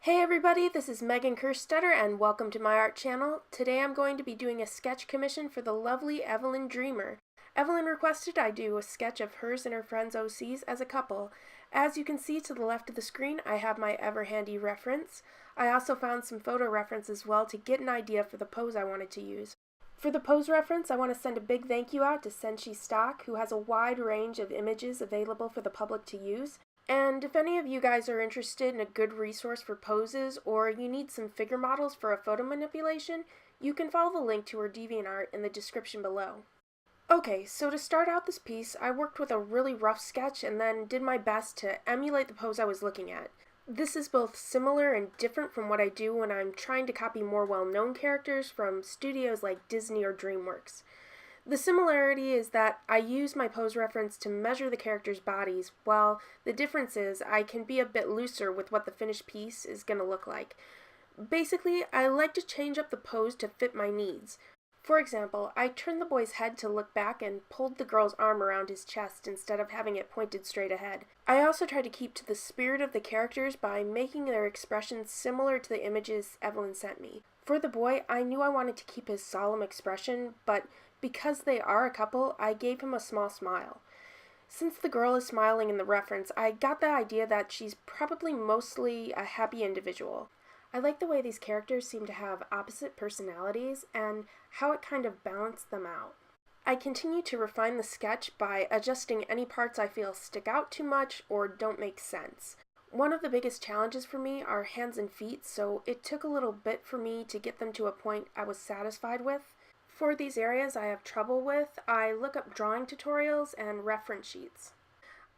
Hey everybody, this is Megan Kerstetter and welcome to my art channel. Today I'm going to be doing a sketch commission for the lovely EvelynDreemurr. Evelyn requested I do a sketch of hers and her friends OCs as a couple. As you can see to the left of the screen, I have my ever handy reference. I also found some photo reference as well to get an idea for the pose I wanted to use. For the pose reference, I want to send a big thank you out to SenshiStock, who has a wide range of images available for the public to use. And if any of you guys are interested in a good resource for poses, or you need some figure models for a photo manipulation, you can follow the link to her DeviantArt in the description below. Okay, so to start out this piece, I worked with a really rough sketch and then did my best to emulate the pose I was looking at. This is both similar and different from what I do when I'm trying to copy more well-known characters from studios like Disney or DreamWorks. The similarity is that I use my pose reference to measure the characters' bodies, while the difference is I can be a bit looser with what the finished piece is going to look like. Basically, I like to change up the pose to fit my needs. For example, I turned the boy's head to look back and pulled the girl's arm around his chest instead of having it pointed straight ahead. I also tried to keep to the spirit of the characters by making their expressions similar to the images Evelyn sent me. For the boy, I knew I wanted to keep his solemn expression, but because they are a couple, I gave him a small smile. Since the girl is smiling in the reference, I got the idea that she's probably mostly a happy individual. I like the way these characters seem to have opposite personalities and how it kind of balanced them out. I continue to refine the sketch by adjusting any parts I feel stick out too much or don't make sense. One of the biggest challenges for me are hands and feet, so it took a little bit for me to get them to a point I was satisfied with. For these areas I have trouble with, I look up drawing tutorials and reference sheets.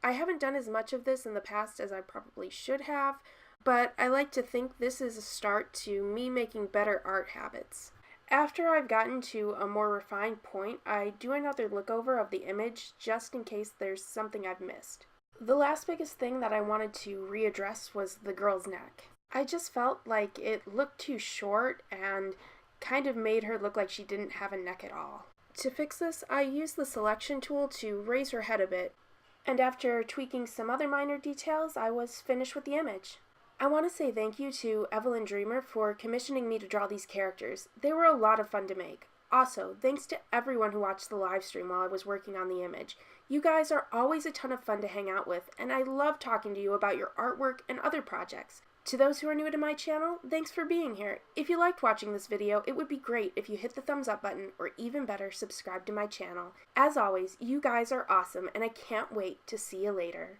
I haven't done as much of this in the past as I probably should have, but I like to think this is a start to me making better art habits. After I've gotten to a more refined point, I do another look over of the image just in case there's something I've missed. The last biggest thing that I wanted to readdress was the girl's neck. I just felt like it looked too short and kind of made her look like she didn't have a neck at all. To fix this, I used the selection tool to raise her head a bit, and after tweaking some other minor details, I was finished with the image. I want to say thank you to EvelynDreemurr for commissioning me to draw these characters. They were a lot of fun to make. Also, thanks to everyone who watched the live stream while I was working on the image. You guys are always a ton of fun to hang out with, and I love talking to you about your artwork and other projects. To those who are new to my channel, thanks for being here. If you liked watching this video, it would be great if you hit the thumbs up button, or even better, subscribe to my channel. As always, you guys are awesome, and I can't wait to see you later.